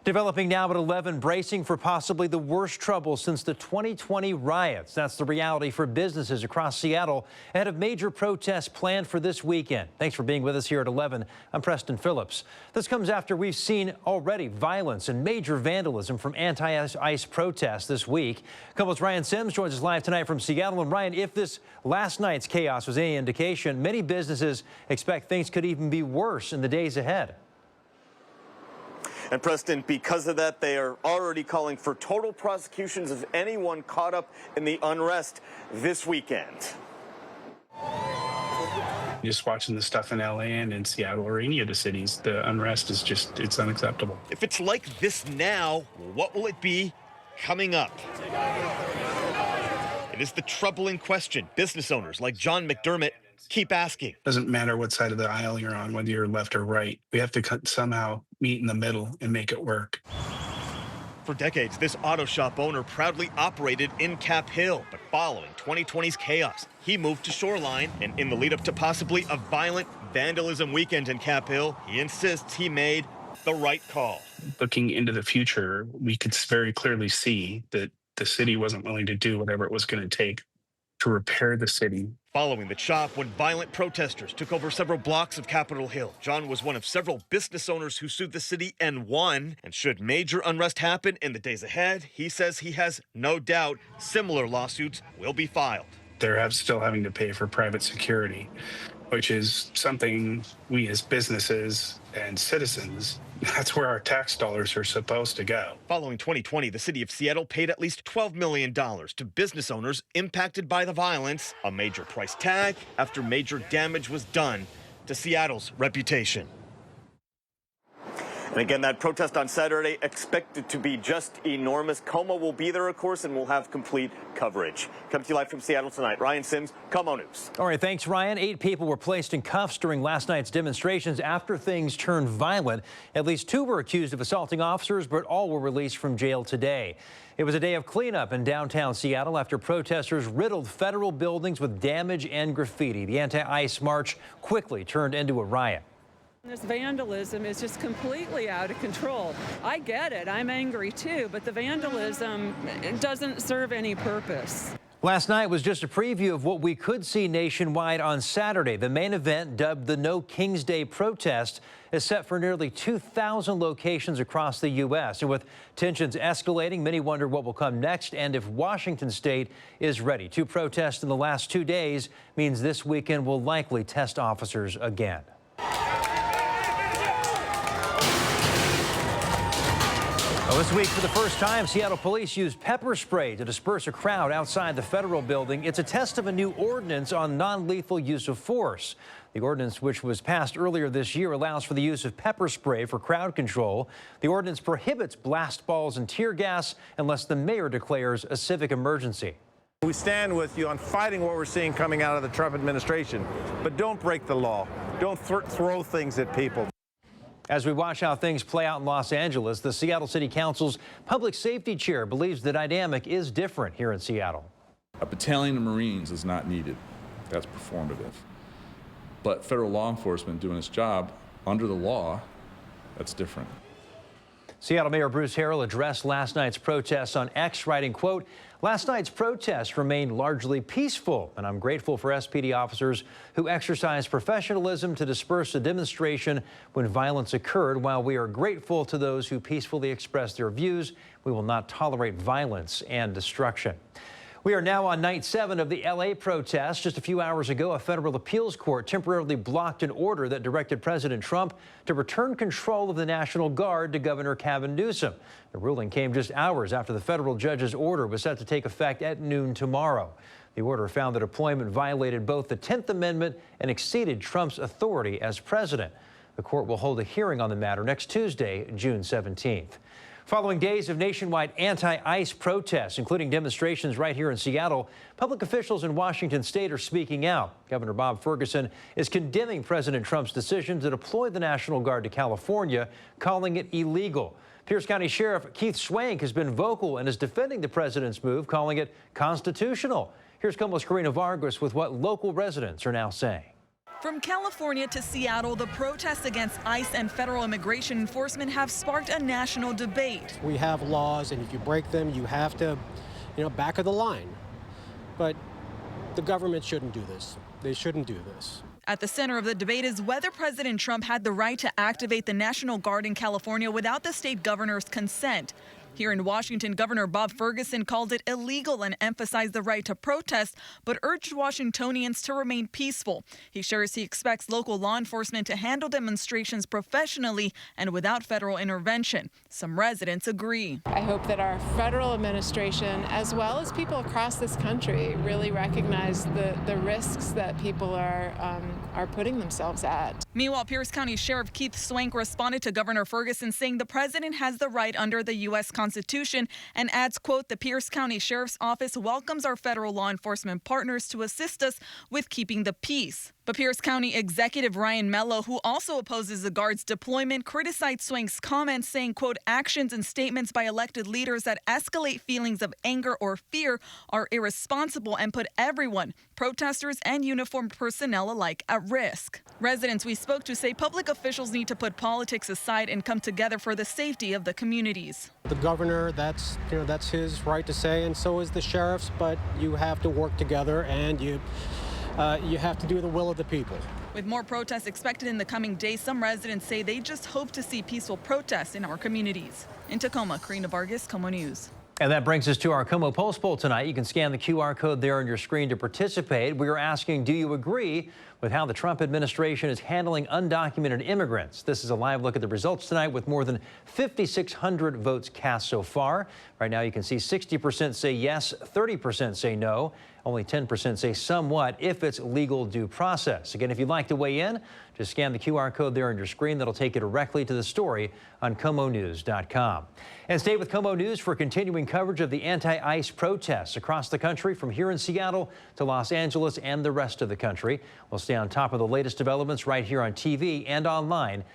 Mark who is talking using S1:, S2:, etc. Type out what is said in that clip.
S1: Developing now at 11, bracing for possibly the worst trouble since the 2020 riots. That's the reality for businesses across Seattle ahead of major protests planned for this weekend. Thanks for being with us here at 11. I'm Preston Phillips. This comes after we've seen already violence and major vandalism from anti-ICE protests this week. KOMO's Ryan Sims joins us live tonight from Seattle. And Ryan, if this last night's chaos was any indication, many businesses expect things could even be worse in the days ahead.
S2: And Preston, because of that, they are already calling for total prosecutions of anyone caught up in the unrest this weekend.
S3: Just watching the stuff in LA and in Seattle or any of the cities, the unrest is just, it's unacceptable.
S2: If it's like this now, what will it be coming up? It is the troubling question business owners like John McDermott keep asking.
S3: Doesn't matter what side of the aisle you're on, whether you're left or right. We have to somehow meet in the middle and make it work.
S2: For decades, this auto shop owner proudly operated in Cap Hill, but following 2020's chaos, he moved to Shoreline, and in the lead up to possibly a violent vandalism weekend in Cap Hill, he insists he made the right call.
S3: Looking into the future, we could very clearly see that the city wasn't willing to do whatever it was going to take to repair the city.
S2: Following the chop, when violent protesters took over several blocks of Capitol Hill, John was one of several business owners who sued the city and won. And should major unrest happen in the days ahead, he says he has no doubt similar lawsuits will be filed.
S3: They're still having to pay for private security, which is something we as businesses and citizens, that's where our tax dollars are supposed to go.
S2: Following 2020, the city of Seattle paid at least $12 million to business owners impacted by the violence, a major price tag after major damage was done to Seattle's reputation. And again, that protest on Saturday expected to be just enormous. KOMO will be there, of course, and we'll have complete coverage. Come to you live from Seattle tonight. Ryan Sims, KOMO News.
S1: All right, thanks, Ryan. 8 people were placed in cuffs during last night's demonstrations after things turned violent. At least 2 were accused of assaulting officers, but all were released from jail today. It was a day of cleanup in downtown Seattle after protesters riddled federal buildings with damage and graffiti. The anti-ICE march quickly turned into a riot.
S4: This vandalism is just completely out of control. I get it. I'm angry too, but the vandalism doesn't serve any purpose.
S1: Last night was just a preview of what we could see nationwide on Saturday. The main event, dubbed the No King's Day protest, is set for nearly 2,000 locations across the U.S. And with tensions escalating, many wonder what will come next and if Washington state is ready. 2 protests in the last 2 days means this weekend will likely test officers again. Well, this week, for the first time, Seattle police used pepper spray to disperse a crowd outside the federal building. It's a test of a new ordinance on non-lethal use of force. The ordinance, which was passed earlier this year, allows for the use of pepper spray for crowd control. The ordinance prohibits blast balls and tear gas unless the mayor declares a civic emergency.
S5: We stand with you on fighting what we're seeing coming out of the Trump administration, but don't break the law. Don't throw things at people.
S1: As we watch how things play out in Los Angeles, the Seattle City Council's public safety chair believes the dynamic is different here in Seattle.
S6: A battalion of Marines is not needed. That's performative. But federal law enforcement doing its job under the law, that's different.
S1: Seattle Mayor Bruce Harrell addressed last night's protests on X, writing, quote, "Last night's protests remained largely peaceful, and I'm grateful for SPD officers who exercised professionalism to disperse the demonstration when violence occurred. While we are grateful to those who peacefully expressed their views, we will not tolerate violence and destruction." We are now on night 7 of the L.A. protests. Just a few hours ago, a federal appeals court temporarily blocked an order that directed President Trump to return control of the National Guard to Governor Gavin Newsom. The ruling came just hours after the federal judge's order was set to take effect at noon tomorrow. The order found that deployment violated both the 10th Amendment and exceeded Trump's authority as president. The court will hold a hearing on the matter next Tuesday, June 17th. Following days of nationwide anti-ICE protests, including demonstrations right here in Seattle, public officials in Washington state are speaking out. Governor Bob Ferguson is condemning President Trump's decision to deploy the National Guard to California, calling it illegal. Pierce County Sheriff Keith Swank has been vocal and is defending the president's move, calling it constitutional. Here's KOMO's Karina Vargas with what local residents are now saying.
S7: From California to Seattle, the protests against ICE and federal immigration enforcement have sparked a national debate.
S8: We have laws, and if you break them, you have to, back of the line. But the government shouldn't do this. They shouldn't do this.
S7: At the center of the debate is whether President Trump had the right to activate the National Guard in California without the state governor's consent. Here in Washington, Governor Bob Ferguson called it illegal and emphasized the right to protest, but urged Washingtonians to remain peaceful. He shares he expects local law enforcement to handle demonstrations professionally and without federal intervention. Some residents agree.
S9: I hope that our federal administration, as well as people across this country, really recognize the risks that people are putting themselves at.
S7: Meanwhile, Pierce County Sheriff Keith Swank responded to Governor Ferguson, saying the president has the right under the U.S. Constitution, and adds, quote, the Pierce County Sheriff's Office welcomes our federal law enforcement partners to assist us with keeping the peace. But Pierce County Executive Ryan Mello, who also opposes the Guard's deployment, criticized Swank's comments, saying, quote, actions and statements by elected leaders that escalate feelings of anger or fear are irresponsible and put everyone, protesters and uniformed personnel alike, at risk. Residents we spoke to say public officials need to put politics aside and come together for the safety of the communities.
S8: The governor, that's his right to say, and so is the sheriff's, but you have to work together, and you have to do the will of the people.
S7: With more protests expected in the coming days, some residents say they just hope to see peaceful protests in our communities. In Tacoma, Karina Vargas, KOMO News.
S1: And that brings us to our KOMO Pulse Poll tonight. You can scan the QR code there on your screen to participate. We are asking, do you agree with how the Trump administration is handling undocumented immigrants? This is a live look at the results tonight with more than 5,600 votes cast so far. Right now you can see 60% say yes, 30% say no. Only 10% say somewhat if it's legal due process. Again, if you'd like to weigh in, just scan the QR code there on your screen. That'll take you directly to the story on KOMOnews.com. And stay with KOMO News for continuing coverage of the anti-ICE protests across the country, from here in Seattle to Los Angeles and the rest of the country. We'll stay on top of the latest developments right here on TV and online